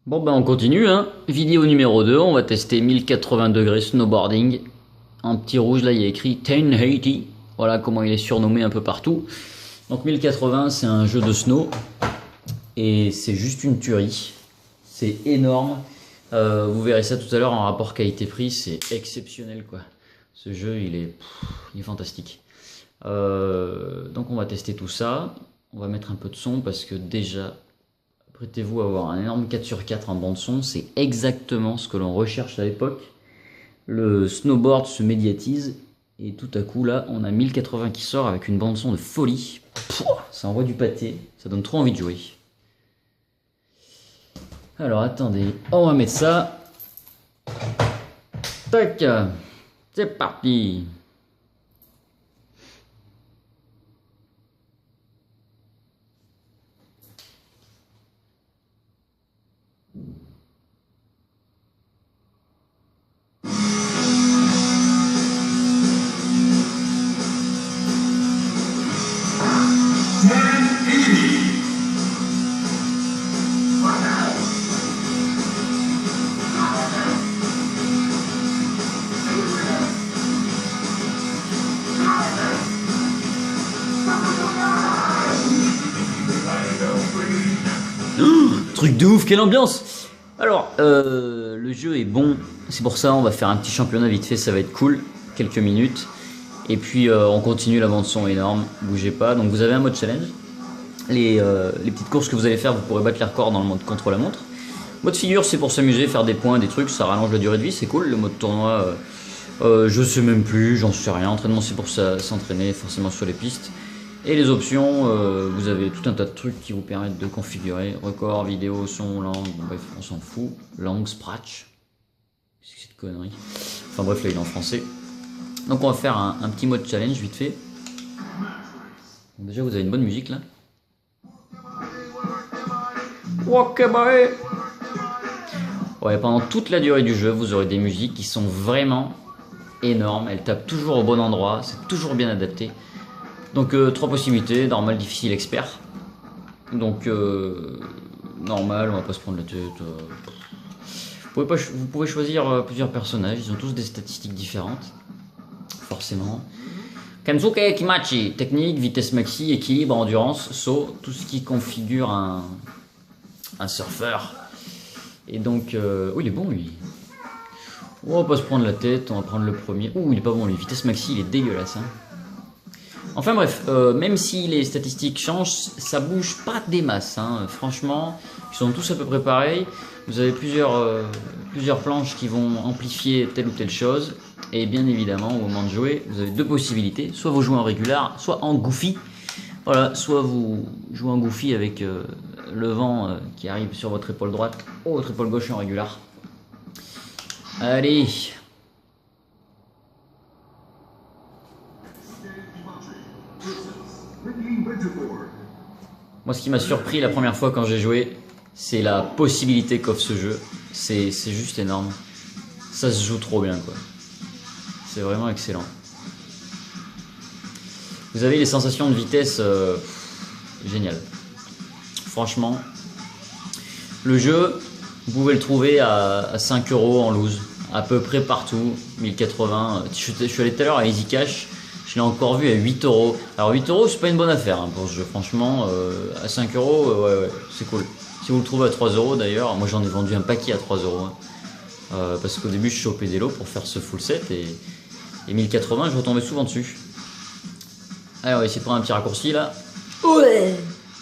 Bon ben on continue hein. Vidéo numéro 2, on va tester 1080 degrés snowboarding. En petit rouge là il y a écrit 1080. Voilà comment il est surnommé un peu partout. Donc 1080 c'est un jeu de snow. Et c'est juste une tuerie. C'est énorme. Vous verrez ça tout à l'heure en rapport qualité-prix, c'est exceptionnel quoi. Ce jeu il est fantastique. Donc on va tester tout ça. On va mettre un peu de son parce que déjà... Prêtez-vous à avoir un énorme 4/4 en bande son, c'est exactement ce que l'on recherche à l'époque. Le snowboard se médiatise et tout à coup là on a 1080 qui sort avec une bande son de folie. Pouah, ça envoie du pâté, ça donne trop envie de jouer. Alors attendez, on va mettre ça. Tac, c'est parti. Truc de ouf, quelle ambiance! Alors, le jeu est bon, c'est pour ça on va faire un petit championnat vite fait, ça va être cool, quelques minutes. Et puis on continue, la bande son énorme, bougez pas. Donc vous avez un mode challenge, les petites courses que vous allez faire, vous pourrez battre les records dans le mode contre la montre. Mode figure, c'est pour s'amuser, faire des points, des trucs, ça rallonge la durée de vie, c'est cool. Le mode tournoi, je sais même plus, j'en sais rien. Entraînement, c'est pour s'entraîner forcément sur les pistes. Et les options, vous avez tout un tas de trucs qui vous permettent de configurer record, vidéo, son, langue, bon, bref, on s'en fout. Langue, scratch. Qu'est-ce que c'est de conneries? Enfin bref, là il est en français. Donc on va faire un petit mode challenge vite fait. Donc, déjà vous avez une bonne musique là. Ok boy. Ouais, pendant toute la durée du jeu, vous aurez des musiques qui sont vraiment énormes. Elles tapent toujours au bon endroit, c'est toujours bien adapté. Donc 3 possibilités, normal, difficile, expert. Donc normal, on va pas se prendre la tête. Vous pouvez choisir plusieurs personnages, ils ont tous des statistiques différentes. Forcément. Kensuke Kimachi, technique, vitesse maxi, équilibre, endurance, saut, tout ce qui configure un surfeur. Et donc, oh il est bon lui. On va pas se prendre la tête, on va prendre le premier. Ouh il est pas bon lui, vitesse maxi il est dégueulasse hein. Enfin bref, même si les statistiques changent, ça bouge pas des masses hein. Franchement, ils sont tous à peu près pareils. Vous avez plusieurs planches qui vont amplifier telle ou telle chose. Et bien évidemment, au moment de jouer, vous avez deux possibilités. Soit vous jouez en régular, soit en goofy. Voilà, soit vous jouez en goofy avec le vent qui arrive sur votre épaule droite ou votre épaule gauche en régular. Allez! Moi, ce qui m'a surpris la première fois quand j'ai joué, c'est la possibilité qu'offre ce jeu. C'est juste énorme. Ça se joue trop bien, quoi. C'est vraiment excellent. Vous avez les sensations de vitesse géniales. Franchement, le jeu, vous pouvez le trouver à 5 € en loose, à peu près partout, 1080. Je suis allé tout à l'heure à Easy Cash. Je l'ai encore vu à 8 €. Alors 8 € c'est pas une bonne affaire hein, pour ce jeu, franchement, à 5 €, ouais, c'est cool. Si vous le trouvez à 3 € d'ailleurs, moi j'en ai vendu un paquet à 3 € hein. Parce qu'au début je chopais des lots pour faire ce full set et 1080 je retombais souvent dessus. Allez on va essayer de prendre un petit raccourci là. Ouais.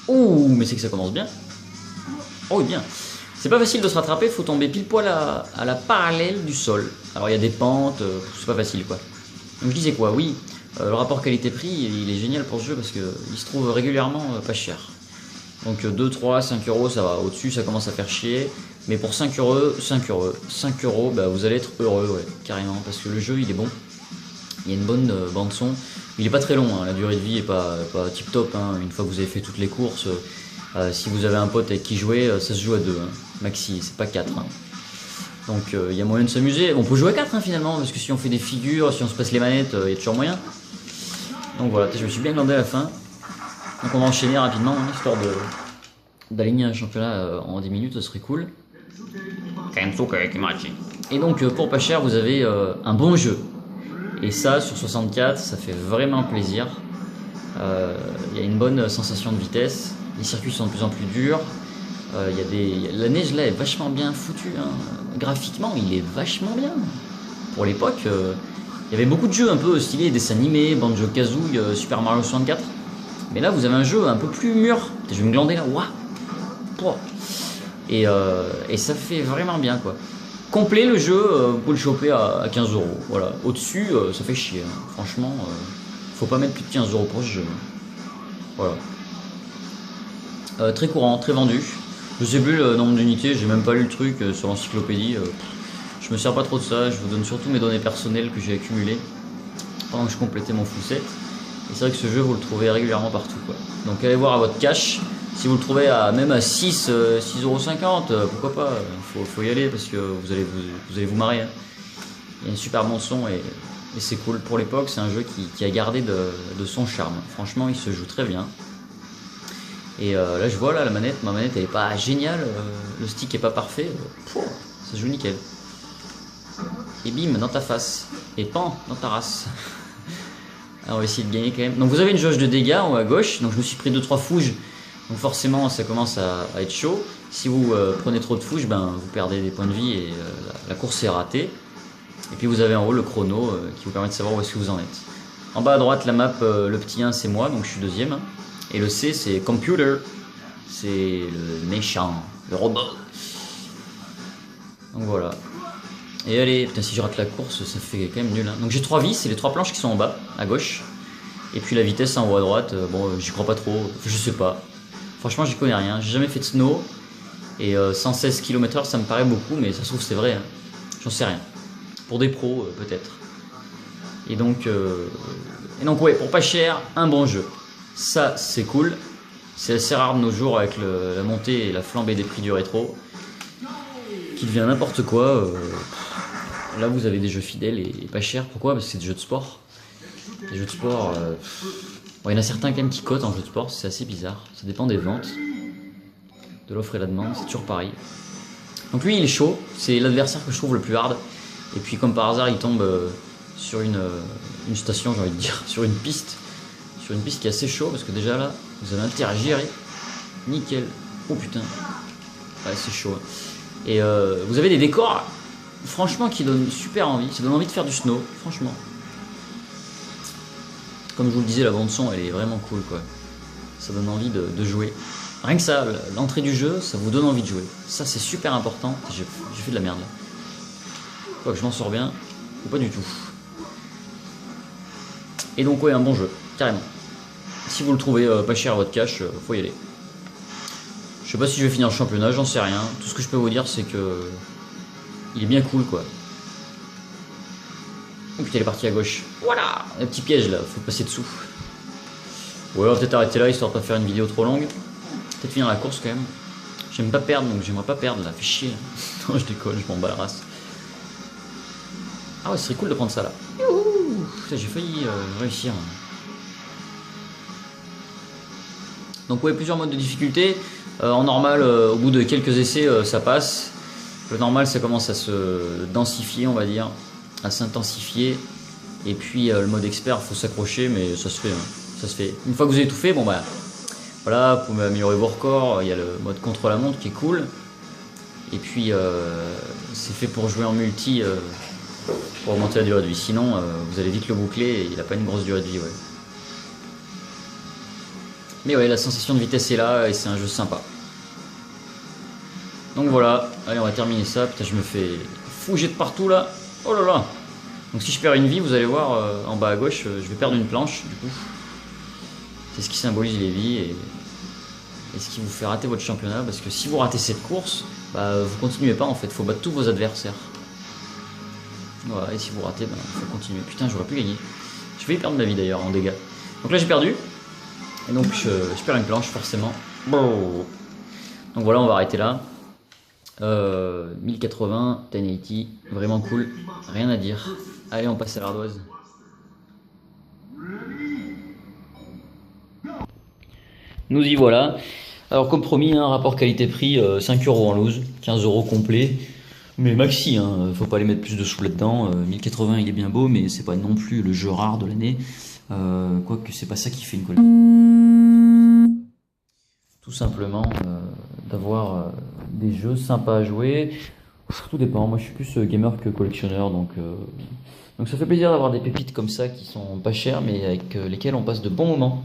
Ouh mais c'est que ça commence bien. Oh bien. C'est pas facile de se rattraper, faut tomber pile poil à la parallèle du sol. Alors il y a des pentes, c'est pas facile quoi. Donc je disais quoi, oui. Le rapport qualité-prix, il est génial pour ce jeu parce qu'il se trouve régulièrement pas cher. Donc 2, 3, 5 €, ça va. Au-dessus, ça commence à faire chier. Mais pour 5 €, 5 €, bah, vous allez être heureux, ouais, carrément. Parce que le jeu, il est bon. Il y a une bonne bande-son. Il est pas très long, hein, la durée de vie est pas tip-top. Hein. Une fois que vous avez fait toutes les courses, si vous avez un pote avec qui jouer, ça se joue à 2. Hein. Maxi, c'est pas 4. Hein. Donc il y a moyen de s'amuser. On peut jouer à 4 hein, finalement, parce que si on fait des figures, si on se passe les manettes, il y a toujours moyen. Donc voilà, je me suis bien glandé à la fin. Donc on va enchaîner rapidement, hein, histoire d'aligner un championnat en 10 minutes, ce serait cool. Et donc pour pas cher, vous avez un bon jeu. Et ça, sur 64, ça fait vraiment plaisir. Il y a une bonne sensation de vitesse. Les circuits sont de plus en plus durs. La neige là est vachement bien foutue. Hein. Graphiquement, il est vachement bien. Pour l'époque, il y avait beaucoup de jeux un peu stylés, dessins animés, Banjo-Kazooie, Super Mario 64. Mais là, vous avez un jeu un peu plus mûr. Je vais me glander là. Waouh. Et ça fait vraiment bien quoi. Complet le jeu, vous pouvez le choper à 15 €. Voilà. Au-dessus, ça fait chier. Hein. Franchement, faut pas mettre plus de 15 € pour ce jeu. Voilà. Très courant, très vendu. Je sais plus le nombre d'unités, j'ai même pas lu le truc sur l'encyclopédie. Je me sers pas trop de ça, je vous donne surtout mes données personnelles que j'ai accumulées pendant que je complétais mon full set. Et c'est vrai que ce jeu, vous le trouvez régulièrement partout. Quoi. Donc allez voir à votre cache. Si vous le trouvez même à 6,50 €, pourquoi pas, faut y aller parce que vous allez vous marrer. Hein. Il y a un super bon son et c'est cool. Pour l'époque, c'est un jeu qui a gardé de son charme. Franchement, il se joue très bien. Et là, je vois là, ma manette, elle est pas géniale. Le stick est pas parfait. Ça se joue nickel. Et bim, dans ta face. Et pan, dans ta race. Alors, on va essayer de gagner quand même. Donc, vous avez une jauge de dégâts en haut à gauche. Donc, je me suis pris 2-3 fouges. Donc forcément ça commence à être chaud. Si vous prenez trop de fouches, vous perdez des points de vie et la course est ratée. Et puis vous avez en haut le chrono qui vous permet de savoir où est-ce que vous en êtes. En bas à droite la map, le petit 1 c'est moi, donc je suis deuxième. Et le C c'est Computer, c'est le méchant, le robot. Donc voilà. Et allez, putain si je rate la course ça fait quand même nul. Hein. Donc j'ai 3 vies, c'est les 3 planches qui sont en bas, à gauche. Et puis la vitesse en haut à droite, j'y crois pas trop, je sais pas. Franchement, j'y connais rien. J'ai jamais fait de snow. Et 116 km/h, ça me paraît beaucoup, mais ça se trouve, c'est vrai. Hein. J'en sais rien. Pour des pros, peut-être. Et donc, ouais, pour pas cher, un bon jeu. Ça, c'est cool. C'est assez rare de nos jours avec la montée et la flambée des prix du rétro. Qui devient n'importe quoi. Là, vous avez des jeux fidèles et pas chers. Pourquoi? Parce que c'est des jeux de sport. Les jeux de sport. Bon, il y en a certains quand même qui cotent en jeu de sport, c'est assez bizarre. Ça dépend des ventes, de l'offre et la demande, c'est toujours pareil. Donc lui il est chaud, c'est l'adversaire que je trouve le plus hard. Et puis comme par hasard il tombe sur une station, j'ai envie de dire, sur une piste qui est assez chaud parce que déjà là vous allez interagir et nickel. Oh putain, ouais c'est chaud. Et vous avez des décors franchement qui donnent super envie, ça donne envie de faire du snow, franchement. Comme je vous le disais, la bande son elle est vraiment cool quoi. Ça donne envie de jouer. Rien que ça, l'entrée du jeu, ça vous donne envie de jouer. Ça c'est super important. J'ai fait de la merde là. Quoi que je m'en sors bien, ou pas du tout. Et donc ouais, un bon jeu, carrément. Si vous le trouvez pas cher à votre cache, faut y aller. Je sais pas si je vais finir le championnat, j'en sais rien. Tout ce que je peux vous dire c'est que il est bien cool quoi. Oh putain, il est parti à gauche. Voilà, un petit piège là, faut passer dessous. Ouais, on va peut-être arrêter là histoire de pas faire une vidéo trop longue. Peut-être finir la course quand même. J'aime pas perdre donc j'aimerais pas perdre là, fait chier. Non, je déconne, je m'en bats la race. Ah ouais, ce serait cool de prendre ça là. Putain, j'ai failli réussir. Donc ouais, plusieurs modes de difficulté. En normal, au bout de quelques essais, ça passe. Le normal, ça commence à se densifier, on va dire. À s'intensifier. Et puis le mode expert, faut s'accrocher, mais ça se fait. Hein. Ça se fait. Une fois que vous avez tout fait, bon bah voilà, vous pouvez améliorer vos records. Il y a le mode contre la montre qui est cool. Et puis c'est fait pour jouer en multi, pour augmenter la durée de vie. Sinon, vous allez vite le boucler et il n'a pas une grosse durée de vie. Ouais. Mais ouais, la sensation de vitesse est là et c'est un jeu sympa. Donc voilà, allez, on va terminer ça. Putain, je me fais fouger de partout là. Oh là là. Donc si je perds une vie, vous allez voir en bas à gauche, je vais perdre une planche du coup. C'est ce qui symbolise les vies et ce qui vous fait rater votre championnat. Parce que si vous ratez cette course, bah, vous continuez pas en fait, il faut battre tous vos adversaires. Voilà, et si vous ratez, bah, il faut continuer. Putain, j'aurais pu gagner. Je vais y perdre ma vie d'ailleurs en dégâts. Donc là j'ai perdu. Et donc je perds une planche forcément. Donc voilà, on va arrêter là. 1080, 1080, vraiment cool, rien à dire. Allez, on passe à l'ardoise. Nous y voilà. Alors comme promis, hein, rapport qualité-prix, 5 euros en loose, 15 euros complet. Mais maxi, hein, faut pas les mettre plus de sous là-dedans. 1080 il est bien beau, mais c'est pas non plus le jeu rare de l'année. Quoique c'est pas ça qui fait une collection. Tout simplement d'avoir des jeux sympas à jouer. Tout dépend, moi je suis plus gamer que collectionneur, donc ça fait plaisir d'avoir des pépites comme ça qui sont pas chères mais avec lesquelles on passe de bons moments.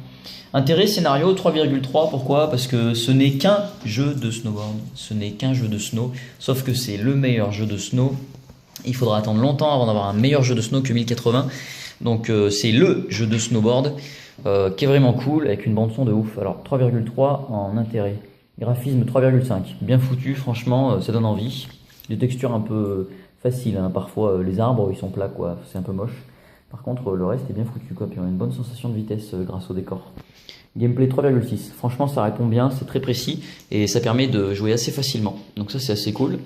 Intérêt scénario 3,3, pourquoi? Parce que ce n'est qu'un jeu de snowboard, ce n'est qu'un jeu de snow, sauf que c'est le meilleur jeu de snow. Il faudra attendre longtemps avant d'avoir un meilleur jeu de snow que 1080, donc c'est le jeu de snowboard qui est vraiment cool avec une bande son de ouf. Alors 3,3 en intérêt, graphisme 3,5, bien foutu, franchement ça donne envie. Des textures un peu faciles, hein. Parfois les arbres ils sont plats quoi, c'est un peu moche. Par contre le reste est bien foutu quoi, puis on a une bonne sensation de vitesse grâce au décor. Gameplay 3,6, franchement ça répond bien, c'est très précis et ça permet de jouer assez facilement. Donc ça c'est assez cool.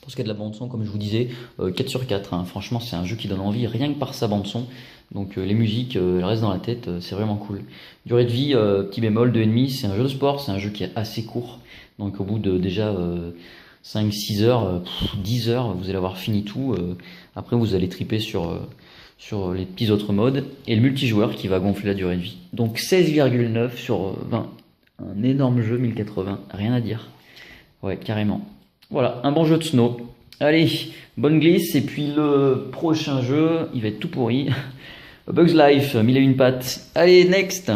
Pour ce qui est de la bande son, comme je vous disais, 4 sur 4, hein. Franchement c'est un jeu qui donne envie rien que par sa bande son. Donc les musiques, elles restent dans la tête, c'est vraiment cool. Durée de vie, petit bémol, 2,5, c'est un jeu de sport, c'est un jeu qui est assez court. Donc au bout de déjà 5-6 heures, 10 heures, vous allez avoir fini tout. Après vous allez triper sur les petits autres modes. Et le multijoueur qui va gonfler la durée de vie. Donc 16,9 sur 20. Un énorme jeu 1080, rien à dire. Ouais, carrément. Voilà, un bon jeu de snow. Allez, bonne glisse. Et puis le prochain jeu, il va être tout pourri. Bugs Life, 1001 pattes. Allez, next!